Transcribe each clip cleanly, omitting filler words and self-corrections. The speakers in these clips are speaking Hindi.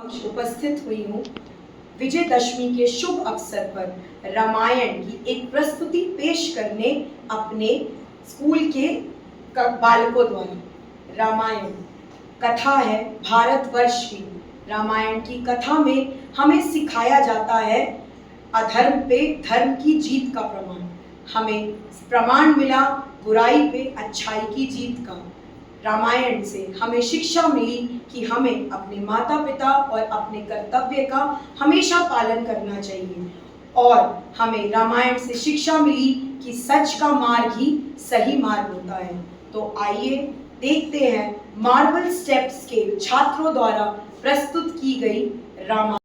उपस्थित हुई हूँ विजयदशमी के शुभ अवसर पर रामायण की एक प्रस्तुति पेश करने अपने स्कूल के बालकों द्वारा। रामायण कथा है भारतवर्ष की। रामायण की कथा में हमें सिखाया जाता है अधर्म पे धर्म की जीत का प्रमाण। हमें प्रमाण मिला बुराई पे अच्छाई की जीत का। रामायण से हमें शिक्षा मिली कि हमें अपने माता पिता और अपने कर्तव्य का हमेशा पालन करना चाहिए, और हमें रामायण से शिक्षा मिली कि सच का मार्ग ही सही मार्ग होता है। तो आइए देखते हैं मार्वल स्टेप्स के छात्रों द्वारा प्रस्तुत की गई रामायण।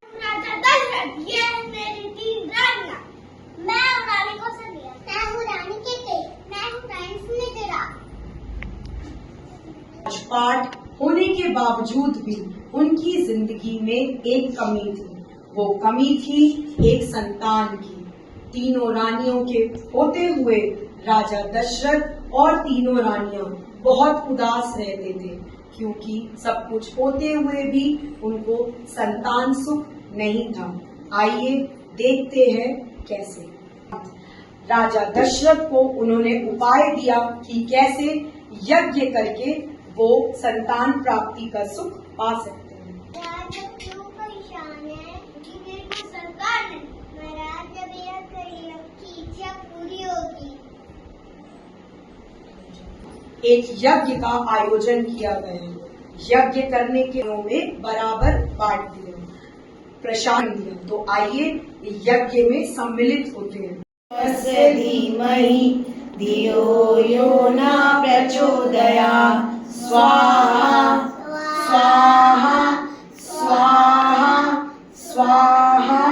पाठ होने के बावजूद भी उनकी जिंदगी में एक कमी थी। वो कमी थी एक संतान की। तीनों रानियों के होते हुए राजा दशरथ और तीनों रानियां बहुत उदास रहते थे, क्योंकि सब कुछ होते हुए भी उनको संतान सुख नहीं था। आइए देखते हैं कैसे। राजा दशरथ को उन्होंने उपाय दिया कि कैसे यज्ञ करके वो संतान प्राप्ति का सुख पा सकते हैं। राजा क्यों परेशान है कि मेरे को सरकार नहीं। महाराज जब की इच्छा पूरी होगी। एक यज्ञ का आयोजन किया गया। यज्ञ करने के में बराबर बांट दिया, प्रसाद दिया। तो आइए यज्ञ में सम्मिलित होते हैं। धीमहि धियो यो न प्रचोदयात् स्वाहा स्वाहा स्वाहा स्वाहा।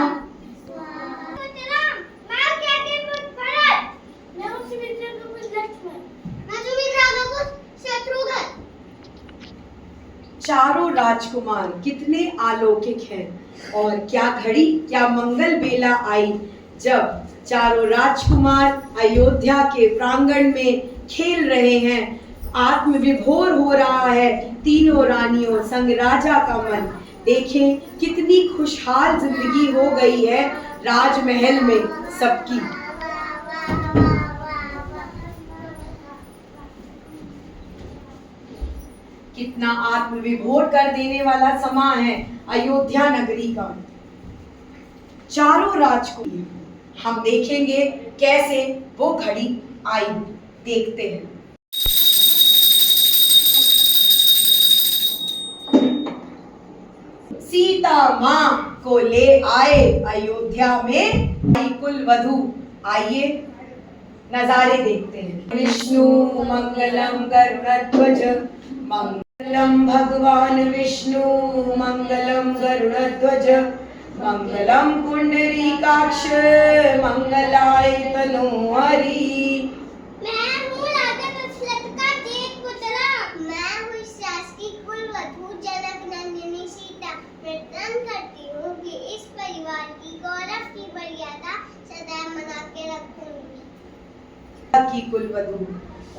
चारों राजकुमार कितने अलौकिक हैं, और क्या घड़ी क्या मंगल बेला आई जब चारों राजकुमार अयोध्या के प्रांगण में खेल रहे हैं। आत्मविभोर हो रहा है तीनों रानियों संग राजा का मन। देखें कितनी खुशहाल जिंदगी हो गई है राजमहल में सबकी। कितना आत्मविभोर कर देने वाला समा है अयोध्या नगरी का। चारों राजकुमार हम देखेंगे कैसे वो घड़ी आई। देखते हैं। सीता माँ को ले आए अयोध्या में कुल वधू। आइए नजारे देखते हैं। विष्णु मंगलम गरुड़ध्वज मंगलम भगवान विष्णु मंगलम गरुड़ध्वज मंगलम पुंडरीकाक्ष मंगलाय तनोहरि। मैं हूँ राजा दशरथ का देव पुत्र। मैं हूँ शासकी कुल वधू जनक नंदिनी सीता। प्रणाम करती हूँ कि इस परिवार की गौरव की मर्यादा सदैव मना के रखूंगी। की कुलवधू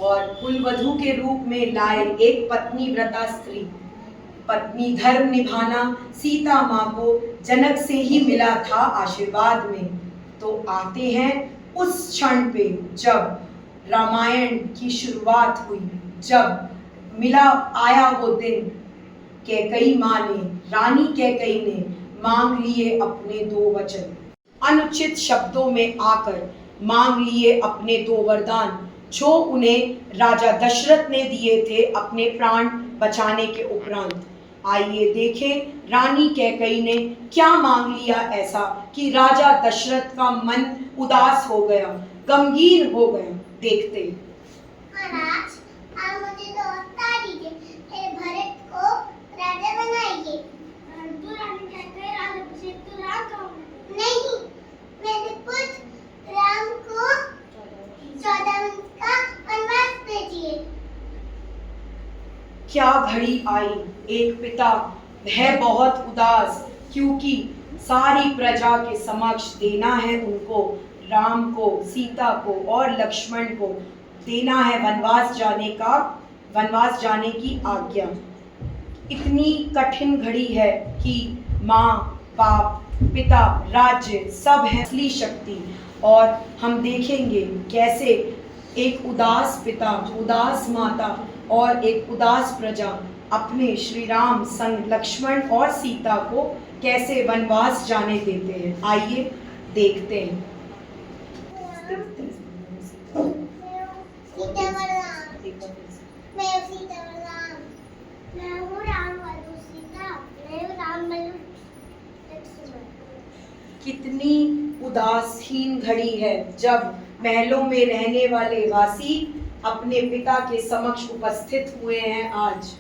और कुलवधू के रूप में लाए एक पत्नी व्रता स्त्री। पत्नी धर्म निभाना सीता माँ को जनक से ही मिला था आशीर्वाद में। तो आते हैं उस क्षण पे जब रामायण की शुरुआत हुई, जब मिला आया वो दिन। कैकई माँ ने, रानी कैकई ने मांग लिए अपने दो वचन। अनुचित शब्दों में आकर मांग लिए अपने दो वरदान, जो उन्हें राजा दशरथ ने दिए थे अपने प्राण बचाने के उपरांत। आइए देखें रानी कैकई ने क्या मांग लिया ऐसा कि राजा दशरथ का मन उदास हो गया, गमगीन हो गया। देखते हैं। महाराज, आप मुझे तो बता दीजिए, हे भरत को राजा बनाइए। तो रानी कैकई राजा अभिषेक तो राम का नहीं, मेरे पुत्र राम को 14 वर्ष का वनवास भेजिए। क्या घड़ी आई। एक पिता है बहुत उदास, क्योंकि सारी प्रजा के समक्ष देना है उनको, राम को, सीता को और लक्ष्मण को देना है वनवास जाने की आज्ञा। इतनी कठिन घड़ी है कि माँ बाप पिता राज्य सब है असली शक्ति। और हम देखेंगे कैसे एक उदास पिता, उदास माता और एक उदास प्रजा अपने श्री राम संग लक्ष्मण और सीता को कैसे वनवास जाने देते हैं। आइए देखते हैं। कितनी उदासीन घड़ी है जब महलों में रहने वाले वासी अपने पिता के समक्ष उपस्थित हुए हैं। आज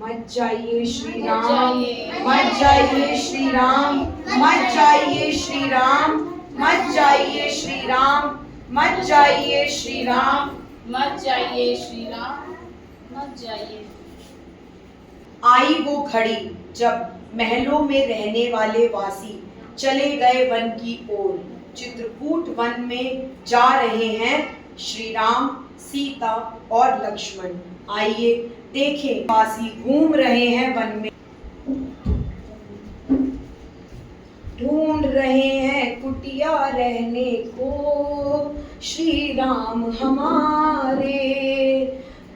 मत जाइए श्री राम, मत जाइए श्री राम, मत जाइए श्री राम, मत जाइए श्री राम, मत जाइए श्री राम, मत जाइए श्री राम, मत जाइए। आई वो घड़ी जब महलों में रहने वाले वासी चले गए वन की ओर। चित्रकूट वन में जा रहे हैं श्री राम, सीता और लक्ष्मण। आइए देखें, वासी घूम रहे हैं वन में, ढूंढ रहे हैं कुटिया रहने को श्री राम हमारे,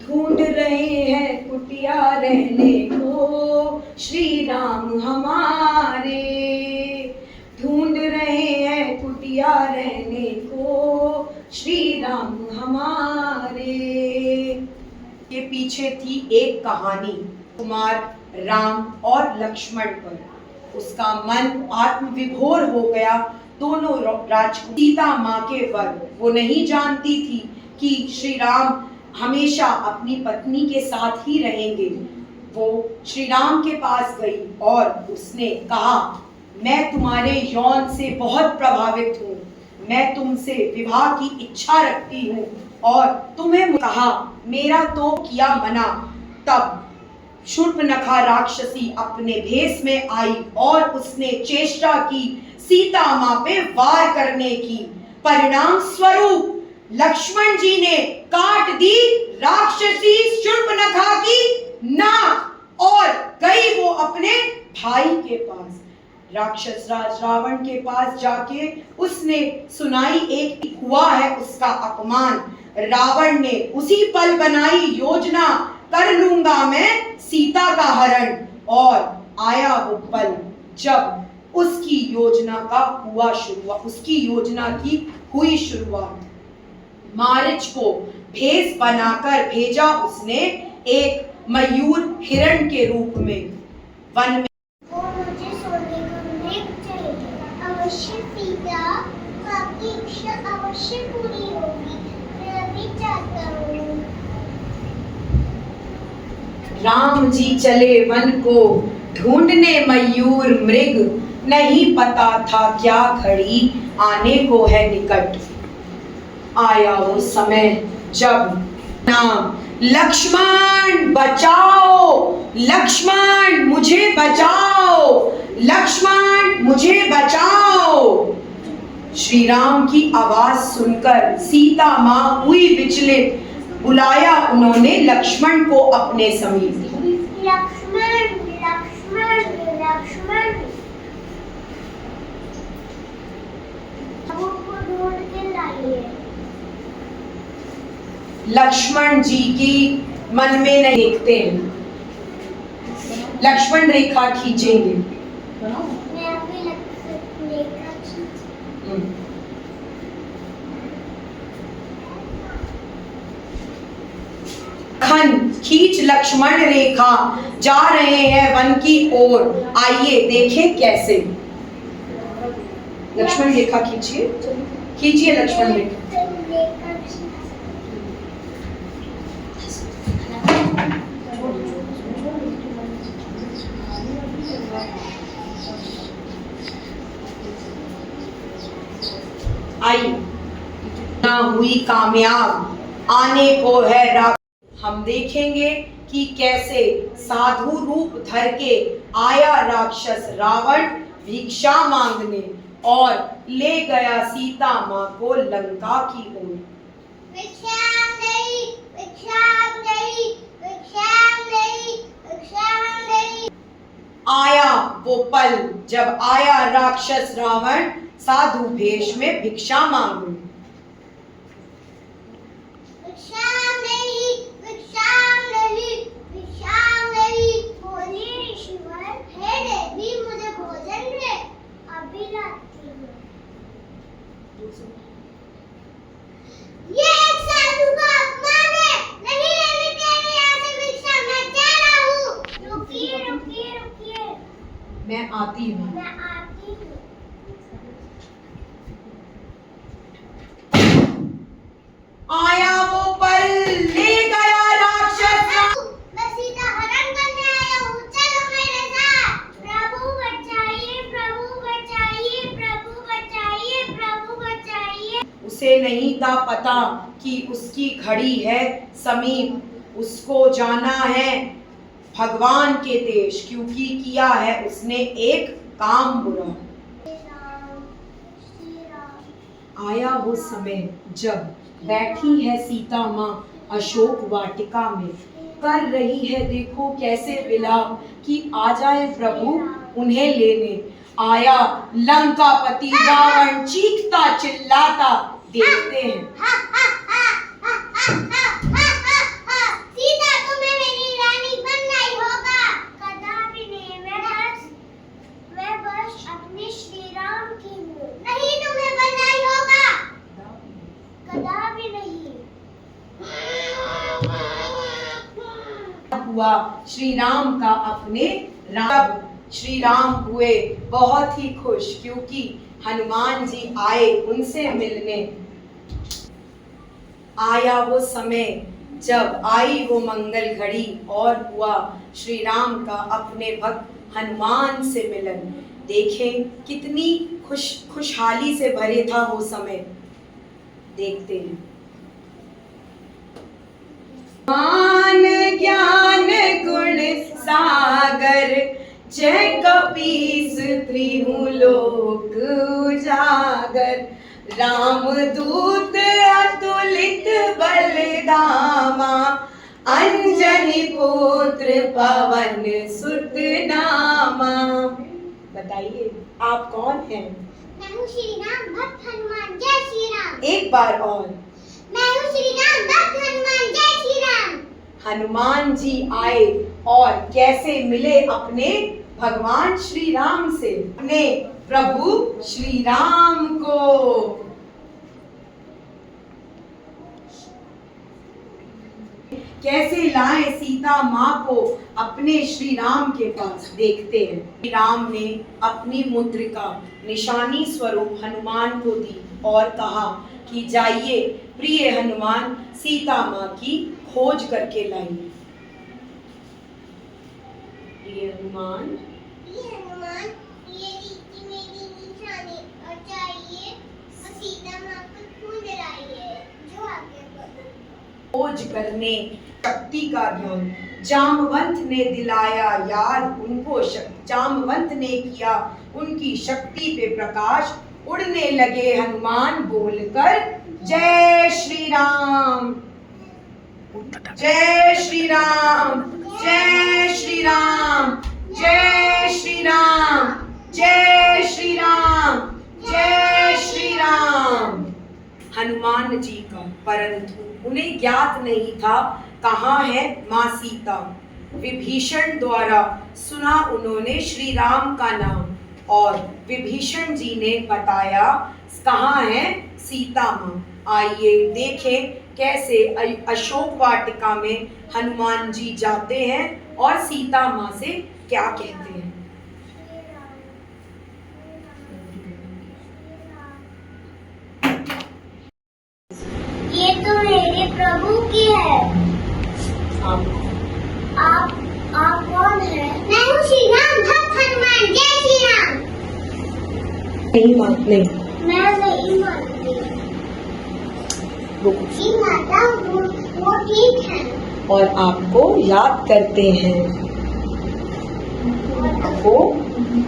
ढूंढ रहे हैं कुटिया रहने को श्री राम हमारे, ढूंढ रहे हैं कुटिया रहने को श्री राम हमारे। के पीछे थी एक कहानी कुमार राम और लक्ष्मण पर। उसका मन आत्मविभोर हो गया। दोनों राजकुमार सीता माँ के वर। वो नहीं जानती थी कि श्री राम हमेशा अपनी पत्नी के साथ ही रहेंगे। वो श्री राम के पास गई और उसने कहा, मैं तुम्हारे यौन से बहुत प्रभावित हूँ, मैं तुमसे विवाह की इच्छा रखती हूँ और तुम्हें कहा, मेरा तो किया मना। तब शूर्पणखा राक्षसी अपने भेष में आई और उसने चेष्टा की सीता माँ पे वार करने की। परिणाम स्वरूप लक्ष्मण जी ने काट दी राक्षसी शूर्पणखा की नाक और गई वो अपने भाई के पास। राक्षस राज रावण के पास जाके उसने सुनाई एक हुआ है उसका अपमान। रावण ने उसी पल बनाई योजना, कर लूंगा मैं सीता का हरण। और आया वो पल जब उसकी योजना का हुआ शुरुआत, उसकी योजना की हुई शुरुआत। मारीच को भेष बनाकर भेजा उसने एक मयूर हिरण के रूप में वन में। वो मुझे सोने को मृग चाहिए, अवश्य सीता, आपकी इच्छा अवश्य पूरी होगी, मैं अभी चाहता हूँ। राम जी चले वन को ढूंढने मयूर मृग, नहीं पता था क्या घड़ी आने को है निकट। आया वो समय जब नाम लक्ष्मण बचाओ, लक्ष्मण मुझे बचाओ, लक्ष्मण मुझे बचाओ। श्री राम की आवाज सुनकर सीता माँ हुई विचलित। बुलाया उन्होंने लक्ष्मण को अपने समीप। लक्ष्मण लक्ष्मण लक्ष्मण, को ढूंढ के लाइए। लक्ष्मण जी की मन में नहीं देखते हैं। लक्ष्मण रेखा खींचेंगे। मैं अभी रेखा खींच लक्ष्मण रेखा, जा रहे हैं वन की ओर। आइए देखें कैसे। लक्ष्मण रेखा खींचिए, खींचिए लक्ष्मण रेखा। आई ना हुई कामयाब, आने को है राम। हम देखेंगे कि कैसे साधु रूप धर के आया राक्षस रावण भिक्षा मांगने और ले गया सीता माँ को लंका की ओर। भिक्षा नहीं, भिक्षा नहीं, भिक्षा नहीं, वो पल जब आया राक्षस रावण साधु भेष में भिक्षा मांगू। भिक्षाम नहीं, भिक्षाम नहीं, भिक्षाम नहीं। बोलिए ईश्वर, हे देवी मुझे भोजन दे, अभी लाती हूँ। ये एक साधु का अपमान है, नहीं लेनी चाहिए यहाँ से भिक्षा, मैं जा रहा हूँ। रुकिए रुकिए रुकिए, मैं आती हूँ। मैं आती हूँ। आया वो पल, ले गया राक्षस। मैं सीता हरण करने आया हूँ, चलो मेरे साथ। प्रभु बचाइए, प्रभु बचाइए, प्रभु बचाइए, प्रभु बचाइए। उसे नहीं था पता कि उसकी घड़ी है समीप, उसको जाना है भगवान के देश, क्योंकि किया है उसने एक काम बुरा। आया वो समय जब बैठी है सीता माँ अशोक वाटिका में, कर रही है देखो कैसे विलाप कि आ जाए प्रभु उन्हें लेने। आया लंकापति रावण चीखता चिल्लाता, देखते हैं। सीता तुम्हें मेरी रानी बनना ही होगा। कदापि नहीं, मैं बस अपने श्री राम की हूँ। नहीं, तुम्हें बनना ही होगा। कदापि नहीं। हुआ श्री राम का अपने राम। श्री राम हुए बहुत ही खुश क्योंकि हनुमान जी आए उनसे मिलने। आया वो समय जब आई वो मंगल घड़ी और हुआ श्री राम का अपने भक्त हनुमान से मिलन। देखें कितनी खुशहाली से भरे था वो समय, देखते हैं। मान ज्ञान गुण सागर, जय कपीस त्रिलोक उजागर। राम दूत अतुलित बलधामा, अंजनी पुत्र पवन सुत नामा। बताइए आप कौन हैं? मैं हूँ श्री राम भक्त हनुमान, जय श्री राम। एक बार और। मैं हूँ श्री राम भक्त हनुमान, जय श्री राम। हनुमान जी आए और कैसे मिले अपने भगवान श्री राम से, अपने प्रभु श्री राम को। कैसे लाए सीता माँ को अपने श्री राम के पास, देखते हैं। श्री राम ने अपनी मुद्रिका निशानी स्वरूप हनुमान को दी और कहा कि जाइए प्रिय हनुमान, सीता माँ की खोज करके लाइए। प्रिय हनुमान, ये लीजिए मेरी निशानी और जाइए और सीता माँ को ढूंढ लाइए। जो आगे बढ़ो। खोज करने शक्ति का ज्ञान जामवंत ने दिलाया याद उनको। जामवंत ने किया उनकी शक्ति पे प्रकाश। उड़ने लगे हनुमान बोलकर जय श्री राम, जय श्री राम, जय श्री राम, जय श्री राम, जय श्री राम, जय श्री राम। हनुमान जी का, परंतु उन्हें ज्ञात नहीं था कहाँ है माँ सीता। विभीषण द्वारा सुना उन्होंने श्री राम का नाम और विभीषण जी ने बताया कहाँ है सीता माँ। आइए देखें कैसे अशोक वाटिका में हनुमान जी जाते हैं और सीता माँ से क्या कहते हैं। ये तो मेरे प्रभु की है। आप कौन है? मैं हूँ श्री राम भक्त हनुमान, जय श्री राम। नहीं मानते, मैं नहीं मानती। जी माता, वो ठीक है। और आपको याद करते हैं। आपको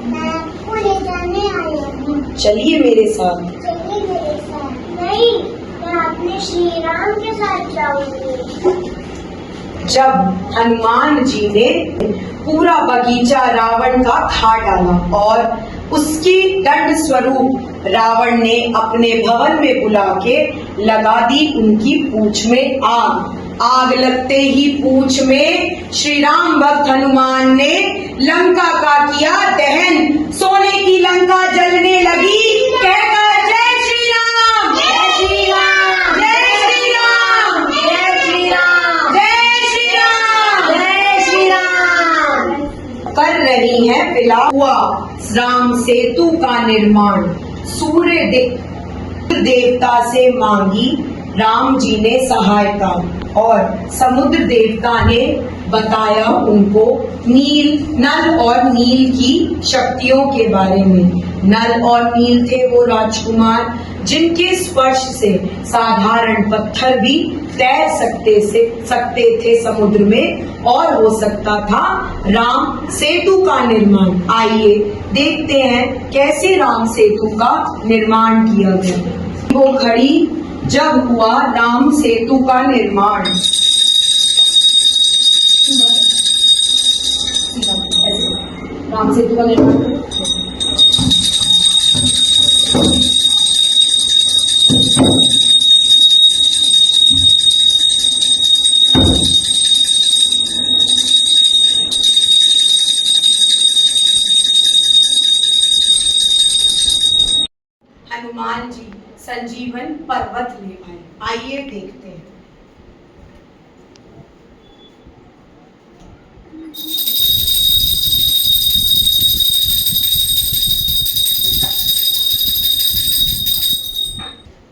मैं आपको ले जाने आई हूँ। चलिए मेरे साथ। चलिए मेरे साथ। नहीं, मैं अपने श्री राम के साथ जाऊंगी। जब हनुमान जी ने पूरा बगीचा रावण का खा डाला और उसकी दंड स्वरूप रावण ने अपने भवन में बुला के लगा दी उनकी पूंछ में आग। आग लगते ही पूंछ में श्री राम भक्त हनुमान ने लंका का किया दहन। सोने की लंका जलने लगी, कहकर जय श्री राम, जय श्री राम, जय श्री राम, जय श्री राम, जय श्री राम, जय श्री राम कर रही है फिलहाल। हुआ राम सेतु का निर्माण। सूर्य देवता से मांगी राम जी ने सहायता और समुद्र देवता ने बताया उनको नल और नील की शक्तियों के बारे में। नल और नील थे वो राजकुमार जिनके स्पर्श से साधारण पत्थर भी तैर सकते थे समुद्र में और हो सकता था राम सेतु का निर्माण। आइए देखते हैं कैसे राम सेतु का निर्माण किया गया। वो घड़ी जब हुआ राम सेतु का निर्माण। राम सेतु का निर्माण हनुमान जी संजीवन पर्वत ले आए। आइए देखते हैं।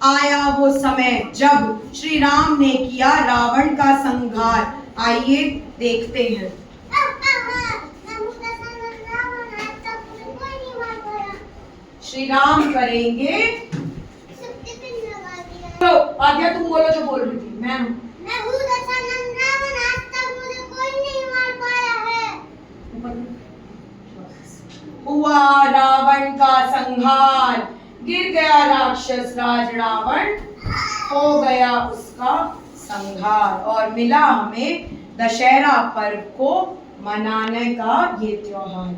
आया वो समय जब श्री राम ने किया रावण का संहार। आइए देखते हैं। श्री राम करेंगे। तो आज्ञा तुम बोलो जो बोल रही थी। मैं हुआ रावण का संहार, गिर गया राक्षस राज रावण, हो गया उसका संहार और मिला हमें दशहरा पर्व को मनाने का ये त्योहार।